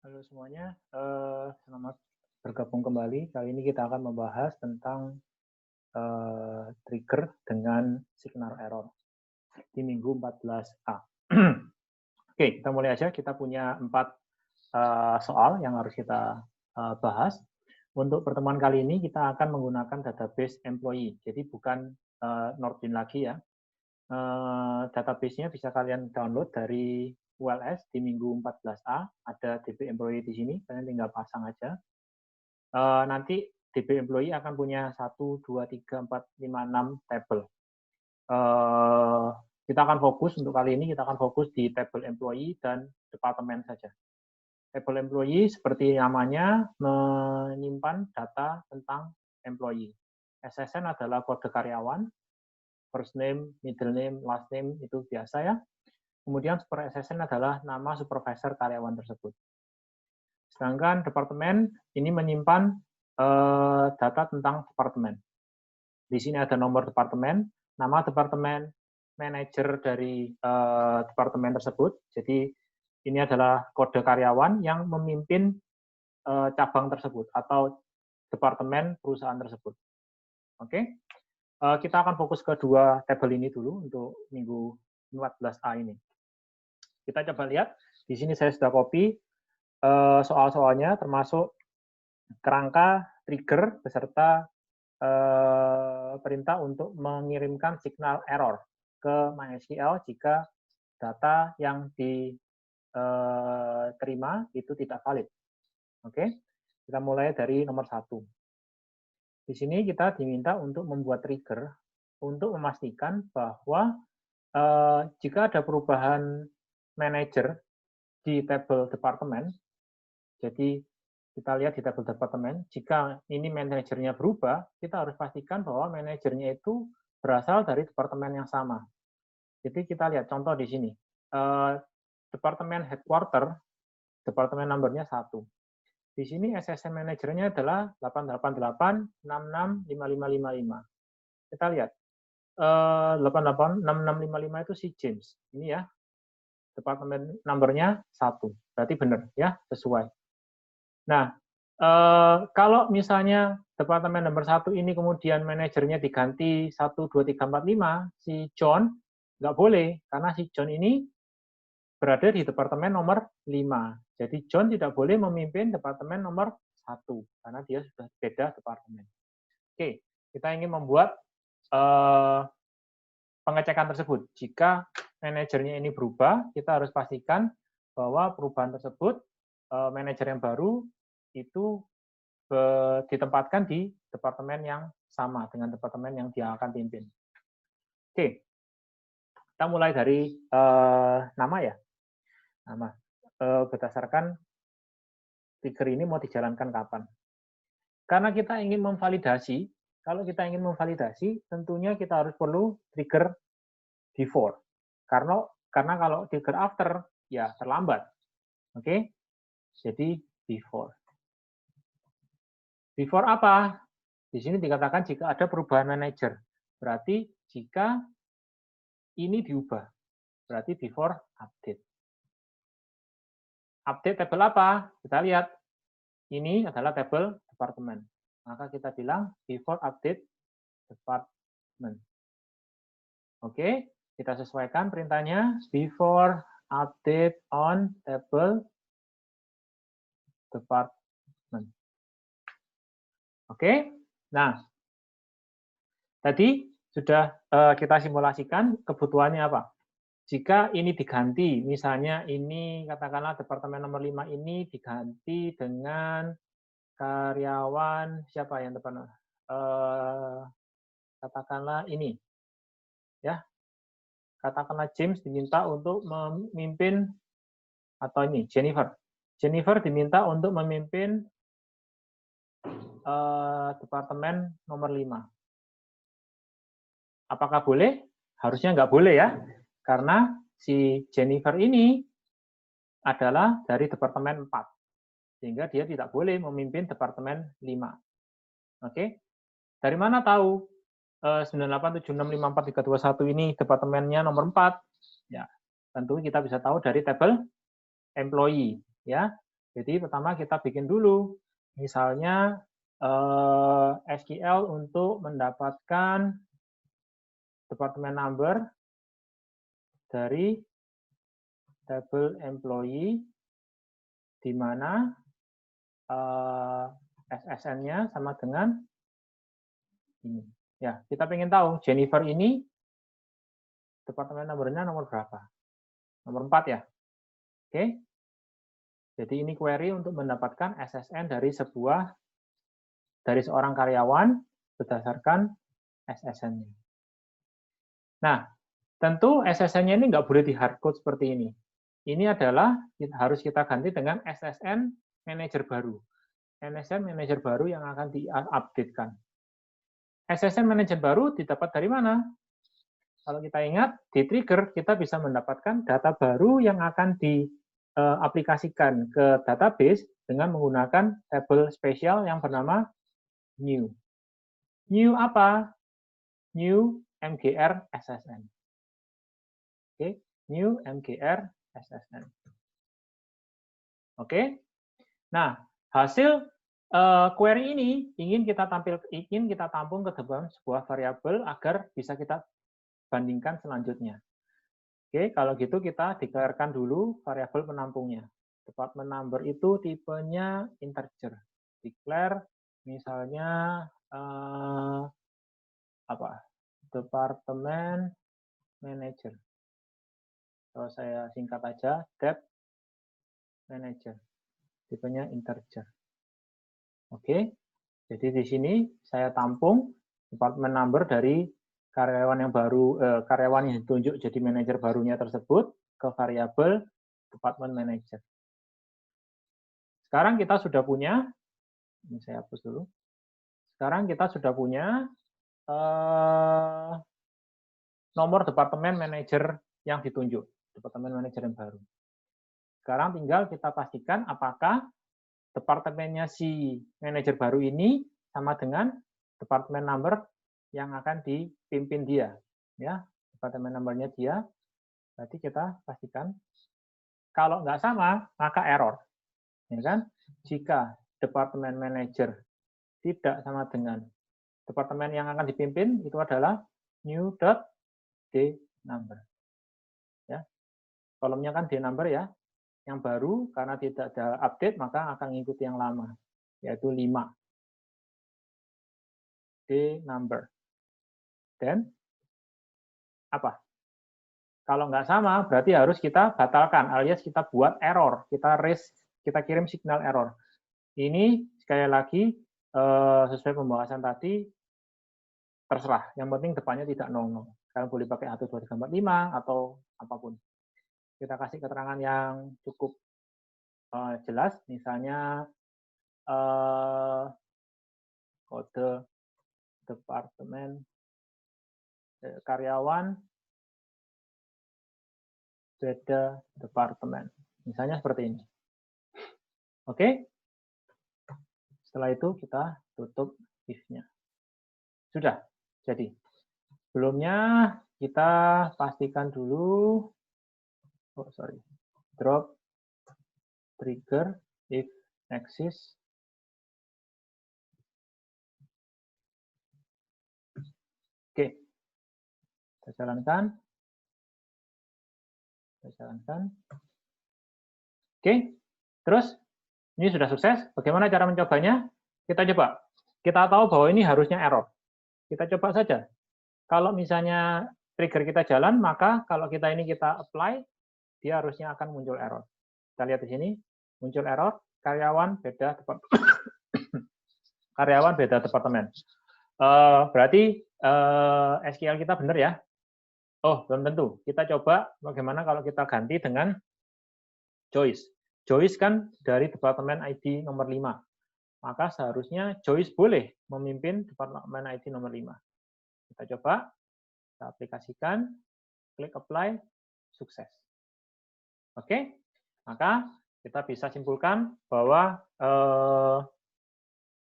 Halo semuanya, selamat bergabung kembali. Kali ini kita akan membahas tentang trigger dengan signal error di minggu 14A. Oke, kita mulai aja. Kita punya 4 soal yang harus kita bahas. Untuk pertemuan kali ini kita akan menggunakan database employee. Jadi bukan Nordin lagi ya. Database-nya bisa kalian download dari ULS di minggu 14A, ada DB employee di sini, kalian tinggal pasang aja. Nanti DB employee akan punya 1, 2, 3, 4, 5, 6 tabel. Kita akan fokus untuk kali ini, kita akan fokus di tabel employee dan departemen saja. Tabel employee seperti namanya menyimpan data tentang employee. SSN adalah kode karyawan, first name, middle name, last name, itu biasa ya. Kemudian super SSN adalah nama supervisor karyawan tersebut. Sedangkan departemen ini menyimpan data tentang departemen. Di sini ada nomor departemen, nama departemen, manajer dari departemen tersebut. Jadi ini adalah kode karyawan yang memimpin cabang tersebut atau departemen perusahaan tersebut. Oke, kita akan fokus ke dua tabel ini dulu untuk minggu 14A ini. Kita coba lihat, di sini saya sudah copy soal-soalnya, termasuk kerangka trigger beserta perintah untuk mengirimkan signal error ke MySQL jika data yang diterima itu tidak valid. Oke, kita mulai dari nomor 1. Di sini kita diminta untuk membuat trigger untuk memastikan bahwa jika ada perubahan manajer di tabel departemen, jadi kita lihat di tabel departemen, jika ini manajernya berubah, kita harus pastikan bahwa manajernya itu berasal dari departemen yang sama. Jadi kita lihat contoh di sini, departemen headquarter, departemen numbernya 1. Di sini SSN manajernya adalah 888665555. Kita lihat, 8886655 itu si James. Ini ya, departemen numbernya 1. Berarti benar ya, sesuai. Nah, kalau misalnya departemen nomor 1 ini kemudian manajernya diganti 1, 2, 3, 4, 5, si John nggak boleh, karena si John ini berada di departemen nomor 5. Jadi John tidak boleh memimpin departemen nomor 1, karena dia sudah beda departemen. Oke, kita ingin membuat pengecekan tersebut. Jika manajernya ini berubah, kita harus pastikan bahwa perubahan tersebut, manajer yang baru itu ditempatkan di departemen yang sama dengan departemen yang dia akan pimpin. Oke, kita mulai dari nama ya. Nama. Berdasarkan trigger ini mau dijalankan kapan. Karena kita ingin memvalidasi, kalau kita ingin memvalidasi, tentunya kita harus perlu trigger before. Karena kalau trigger after, ya terlambat. Oke? Jadi before. Before apa? Di sini dikatakan jika ada perubahan manajer. Berarti jika ini diubah. Berarti before update. Update tabel apa? Kita lihat. Ini adalah tabel departemen. Maka kita bilang before update department. Oke, kita sesuaikan perintahnya. Before update on table department. Oke, nah tadi sudah kita simulasikan kebutuhannya apa. Jika ini diganti, misalnya ini katakanlah departemen nomor 5 ini diganti dengan karyawan siapa yang depan? Katakanlah ini, ya. Katakanlah James diminta untuk memimpin, atau ini Jennifer. Jennifer diminta untuk memimpin departemen nomor 5. Apakah boleh? Harusnya nggak boleh ya, karena si Jennifer ini adalah dari departemen 4, sehingga dia tidak boleh memimpin departemen 5. Oke, dari mana tahu 987654321 ini departemennya nomor 4? Ya, tentu kita bisa tahu dari tabel employee, ya. Jadi pertama kita bikin dulu, misalnya SQL untuk mendapatkan departemen number dari tabel employee, di mana SSN-nya sama dengan ini. Ya, kita ingin tahu Jennifer ini departemen number-nya nomor berapa? Nomor 4 ya. Oke. Jadi ini query untuk mendapatkan SSN dari seorang karyawan berdasarkan SSN-nya. Nah, tentu SSN-nya ini nggak boleh di hardcode seperti ini. Ini adalah harus kita ganti dengan SSN manager baru. SSN manager baru yang akan di-update-kan. SSN manager baru didapat dari mana? Kalau kita ingat, di trigger kita bisa mendapatkan data baru yang akan diaplikasikan ke database dengan menggunakan tabel spesial yang bernama new. New apa? New MGR SSN. Oke, new MGR SSN. Oke. Nah, hasil query ini ingin kita tampung ke dalam sebuah variabel agar bisa kita bandingkan selanjutnya. Oke, kalau gitu kita declare-kan dulu variabel penampungnya. Department number itu tipenya integer. Declare misalnya departemen manager. Kalau saya singkat aja, dep manager. Tipenya integer. Oke, jadi di sini saya tampung department number dari karyawan yang baru, karyawan yang ditunjuk jadi manajer barunya tersebut ke variabel department manager. Sekarang kita sudah punya, ini saya hapus dulu. Sekarang kita sudah punya nomor departemen manajer yang ditunjuk, departemen manajer yang baru. Sekarang tinggal kita pastikan apakah departemennya si manajer baru ini sama dengan departemen number yang akan dipimpin dia, ya, departemen numbernya dia. Berarti kita pastikan kalau nggak sama maka error, ya kan? Jika departemen manager tidak sama dengan departemen yang akan dipimpin, itu adalah new.dNumber. Ya, kolomnya kan dNumber ya. Yang baru karena tidak ada update maka akan mengikuti yang lama, yaitu 5. dNumber. Dan apa? Kalau nggak sama berarti harus kita batalkan alias kita buat error, kita kirim signal error. Ini sekali lagi sesuai pembahasan tadi terserah. Yang penting depannya tidak 00. Kalian boleh pakai 1, 2, 3, 4, 5 atau apapun. Kita kasih keterangan yang cukup jelas, misalnya kode departemen karyawan beda departemen. Misalnya seperti ini. Oke? Setelah itu kita tutup if-nya. Sudah. Jadi, sebelumnya kita pastikan dulu drop trigger if exists. Oke. Kita jalankan. Oke. Terus ini sudah sukses. Bagaimana cara mencobanya? Kita coba. Kita tahu bahwa ini harusnya error. Kita coba saja. Kalau misalnya trigger kita jalan, maka kalau kita apply, dia harusnya akan muncul error. Kita lihat di sini, muncul error, karyawan beda departemen. Berarti SQL kita benar ya? Oh, belum tentu. Kita coba bagaimana kalau kita ganti dengan Joyce. Joyce kan dari departemen ID nomor 5. Maka seharusnya Joyce boleh memimpin departemen ID nomor 5. Kita coba, kita aplikasikan, klik apply, sukses. Oke, maka kita bisa simpulkan bahwa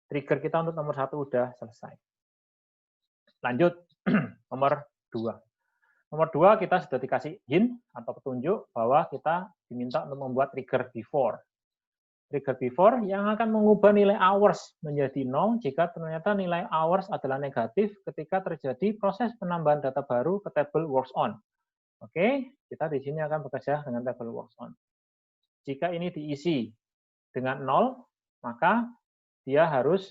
trigger kita untuk nomor 1 sudah selesai. Lanjut, nomor 2. Nomor 2 kita sudah dikasih hint atau petunjuk bahwa kita diminta untuk membuat trigger before. trigger before yang akan mengubah nilai hours menjadi 0 jika ternyata nilai hours adalah negatif ketika terjadi proses penambahan data baru ke tabel works on. Oke, kita di sini akan bekerja dengan tabel works on. Jika ini diisi dengan 0, maka dia harus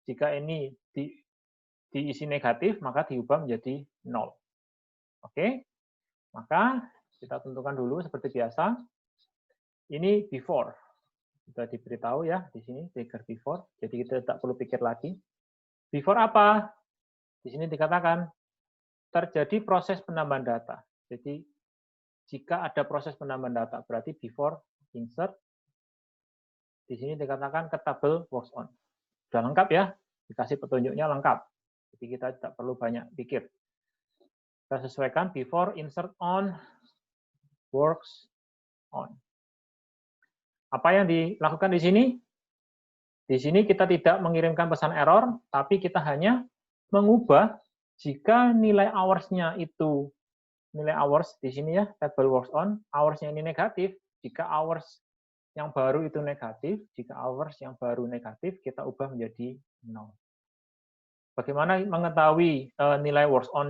jika ini diisi negatif, maka diubah menjadi 0. Oke, maka kita tentukan dulu seperti biasa. Ini before. Sudah diberitahu ya di sini trigger before. Jadi kita tidak perlu pikir lagi. Before apa? Di sini dikatakan terjadi proses penambahan data. Jadi jika ada proses penambahan data berarti before insert. Di sini dikatakan ke tabel works on. Sudah lengkap ya? Dikasih petunjuknya lengkap. Jadi kita tidak perlu banyak pikir. Kita sesuaikan before insert on works on. Apa yang dilakukan di sini? Di sini kita tidak mengirimkan pesan error, tapi kita hanya mengubah jika nilai hours-nya itu, nilai hours di sini ya, table works on, hours-nya ini negatif, jika hours yang baru itu negatif, jika hours yang baru negatif, kita ubah menjadi 0. Bagaimana mengetahui nilai works on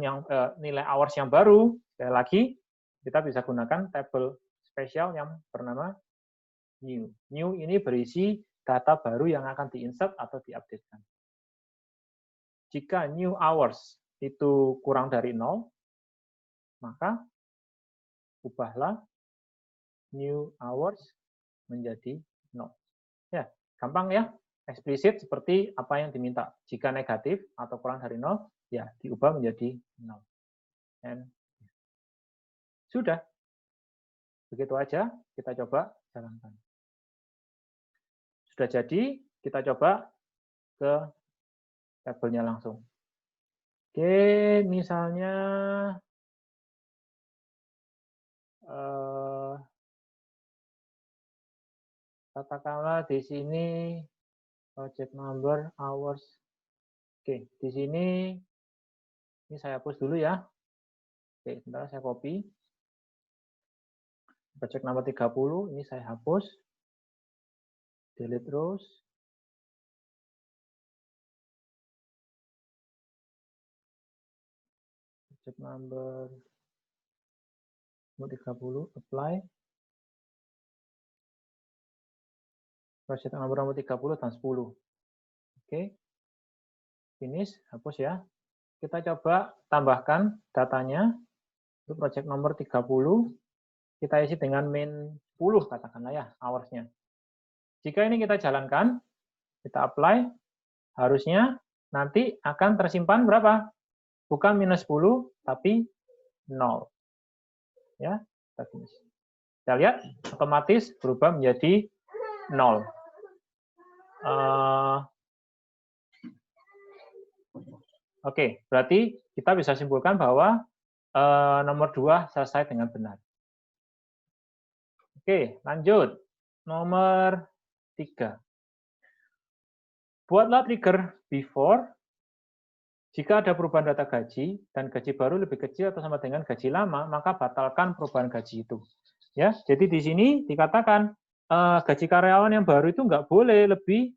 nilai hours yang baru? Sekali lagi, kita bisa gunakan tabel spesial yang bernama new. New ini berisi data baru yang akan diinsert atau diupdatekan. Jika new hours itu kurang dari 0, maka ubahlah new hours menjadi 0. Ya, gampang ya, eksplisit seperti apa yang diminta. Jika negatif atau kurang dari 0, ya diubah menjadi 0. Dan sudah. Begitu aja, kita coba jalankan. Sudah jadi, kita coba ke tabelnya langsung. Oke, misalnya katakanlah di sini project number, hours. Oke, di sini ini saya hapus dulu ya. Oke, sebentar saya copy. Project number 30, ini saya hapus. Delete terus. Project number 30, apply. Project number 30 dan 10. Oke. Finish, hapus ya. Kita coba tambahkan datanya. Itu project nomor 30. Kita isi dengan min 10 katakanlah ya, hours-nya. Jika ini kita jalankan, kita apply, harusnya nanti akan tersimpan berapa? Bukan minus 10, tapi 0. Ya, kita finish. Kita lihat, otomatis berubah menjadi 0. Oke, berarti kita bisa simpulkan bahwa nomor 2 selesai dengan benar. Oke, lanjut. Nomor 3. Buatlah trigger before jika ada perubahan data gaji dan gaji baru lebih kecil atau sama dengan gaji lama, maka batalkan perubahan gaji itu. Ya, jadi di sini dikatakan gaji karyawan yang baru itu nggak boleh lebih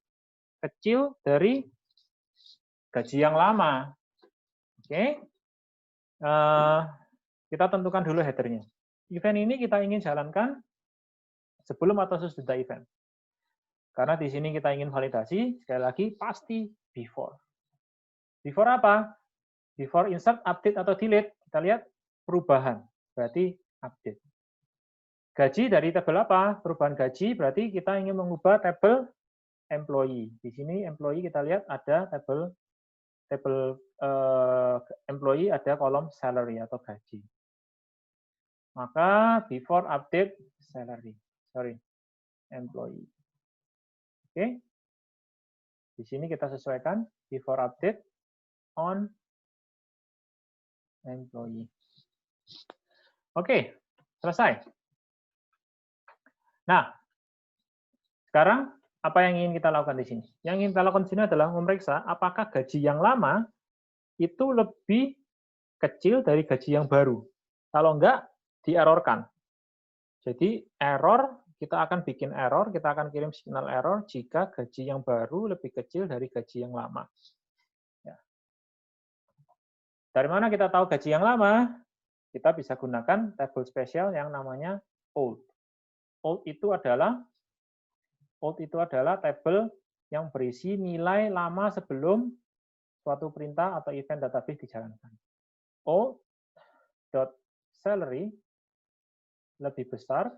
kecil dari gaji yang lama. Oke, kita tentukan dulu header-nya. Event ini kita ingin jalankan sebelum atau sesudah event. Karena di sini kita ingin validasi, sekali lagi pasti before. Before apa? Before insert, update, atau delete. Kita lihat perubahan, berarti update. Gaji dari tabel apa? Perubahan gaji berarti kita ingin mengubah tabel employee. Di sini employee kita lihat ada tabel employee, ada kolom salary atau gaji. Maka before update salary, employee. Oke. Di sini kita sesuaikan before update on employee. Oke, selesai. Nah, sekarang apa yang ingin kita lakukan di sini? Yang ingin kita lakukan di sini adalah memeriksa apakah gaji yang lama itu lebih kecil dari gaji yang baru. Kalau enggak, dierrorkan. Jadi error, kita akan bikin error, kita akan kirim signal error jika gaji yang baru lebih kecil dari gaji yang lama. Ya. Dari mana kita tahu gaji yang lama? Kita bisa gunakan tabel spesial yang namanya old. Old itu adalah tabel yang berisi nilai lama sebelum suatu perintah atau event database dijalankan. Old.salary lebih besar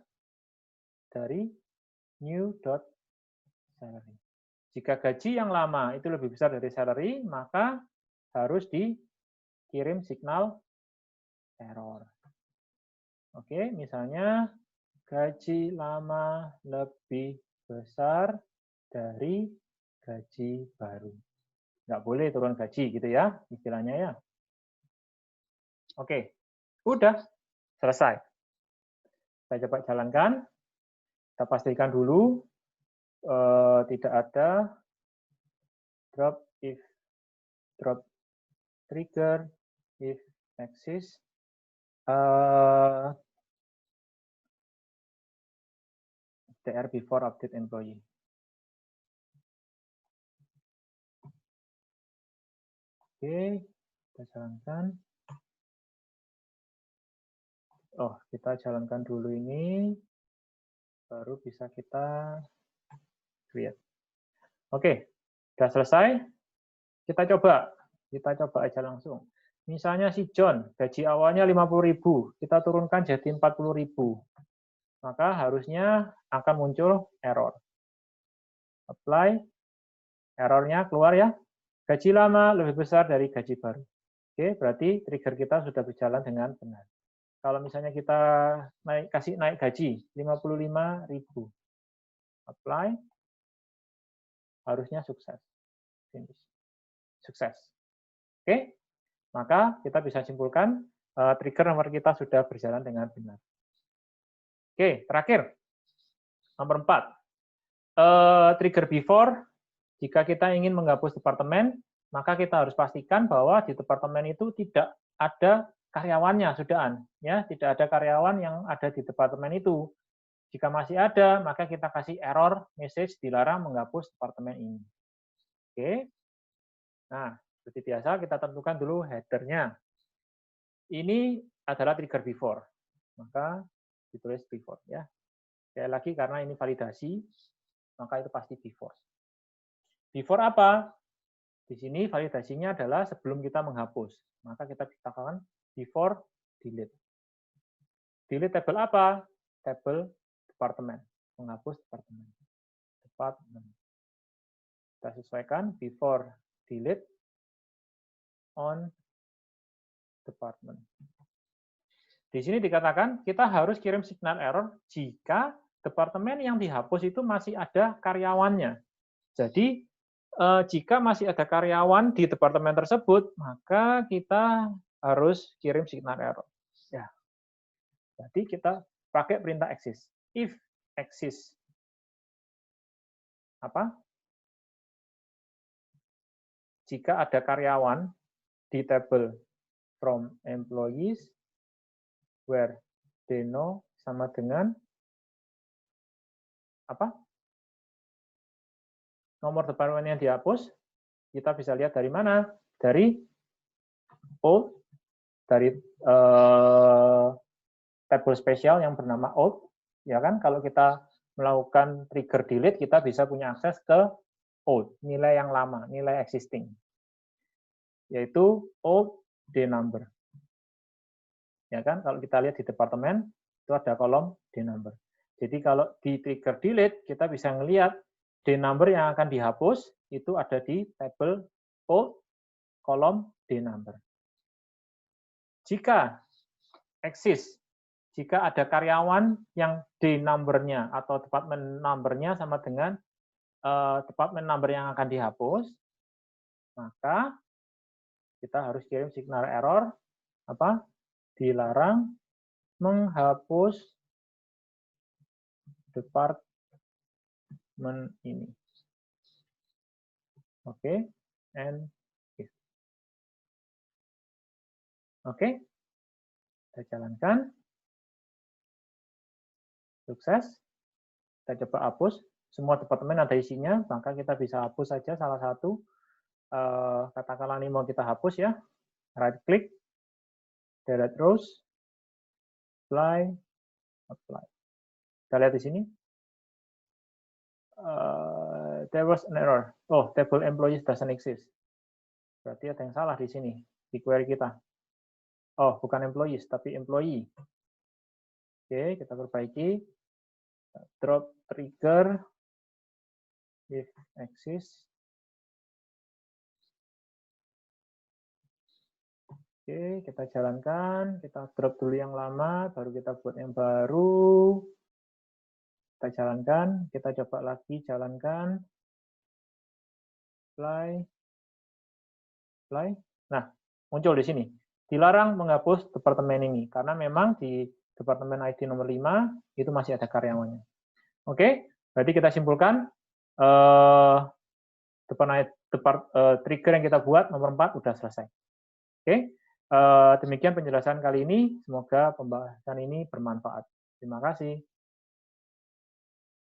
dari new.salary. Jika gaji yang lama itu lebih besar dari salary, maka harus dikirim signal error. Oke, misalnya gaji lama lebih besar dari gaji baru. Nggak boleh turun gaji gitu ya, istilahnya ya. Oke, udah selesai. Saya coba jalankan. Kita pastikan dulu tidak ada drop if drop trigger if exists TR before update employee. Oke, kita jalankan. Oh, kita jalankan dulu ini, baru bisa kita create. Oke, sudah selesai. Kita coba aja langsung. Misalnya si John, gaji awalnya 50.000, kita turunkan jadi 40.000. Maka harusnya akan muncul error. Apply, errornya keluar ya. Gaji lama lebih besar dari gaji baru. Oke, berarti trigger kita sudah berjalan dengan benar. Kalau misalnya kita kasih naik gaji 55.000, apply, harusnya sukses. Finish. Sukses. Oke, maka kita bisa simpulkan trigger nomor kita sudah berjalan dengan benar. Oke, terakhir. Nomor 4. Trigger before, jika kita ingin menghapus departemen, maka kita harus pastikan bahwa di departemen itu tidak ada karyawannya, sudahan. Ya, tidak ada karyawan yang ada di departemen itu. Jika masih ada, maka kita kasih error message dilarang menghapus departemen ini. Oke. Nah, seperti biasa kita tentukan dulu header-nya. Ini adalah trigger before. Maka ditulis before ya. Sekali lagi karena ini validasi, maka itu pasti before. Before apa? Di sini validasinya adalah sebelum kita menghapus. Maka kita katakan before delete. Delete tabel apa? Tabel departemen. Menghapus departemen. Department. Kita sesuaikan before delete on department. Di sini dikatakan kita harus kirim signal error jika departemen yang dihapus itu masih ada karyawannya. Jadi jika masih ada karyawan di departemen tersebut, maka kita harus kirim signal error. Ya. Jadi kita pakai perintah exist. If exist apa? Jika ada karyawan di tabel from employees where deno sama dengan apa? Nomor departemen yang dihapus, kita bisa lihat dari mana? Dari old, dari tabel spesial yang bernama old, ya kan? Kalau kita melakukan trigger delete, kita bisa punya akses ke old, nilai yang lama, nilai existing, yaitu old D number. Ya kan? Kalau kita lihat di departemen, itu ada kolom D number. Jadi kalau di trigger delete, kita bisa melihat D number yang akan dihapus itu ada di tabel old kolom D number. Jika exist, jika ada karyawan yang D number-nya atau department number-nya sama dengan department number yang akan dihapus, maka kita harus kirim signal error apa? Dilarang menghapus department ini. Oke, and if. Oke, kita jalankan. Sukses. Kita coba hapus. Semua departemen ada isinya, maka kita bisa hapus saja salah satu. Katakanlah ini mau kita hapus ya. Right click, delete rows, apply. Kita lihat di sini. There was an error. Oh, table employees doesn't exist. Berarti ada yang salah di sini, di query kita. Oh, bukan employees, tapi employee. Oke, kita perbaiki. Drop trigger if exists. Oke, kita jalankan. Kita drop dulu yang lama, baru kita buat yang baru. Kita jalankan. Kita coba lagi jalankan. Apply. Nah, muncul di sini. Dilarang menghapus departemen ini, karena memang di departemen ID nomor 5 itu masih ada karyawannya. Oke, berarti kita simpulkan trigger yang kita buat nomor 4 sudah selesai. Oke, demikian penjelasan kali ini. Semoga pembahasan ini bermanfaat. Terima kasih.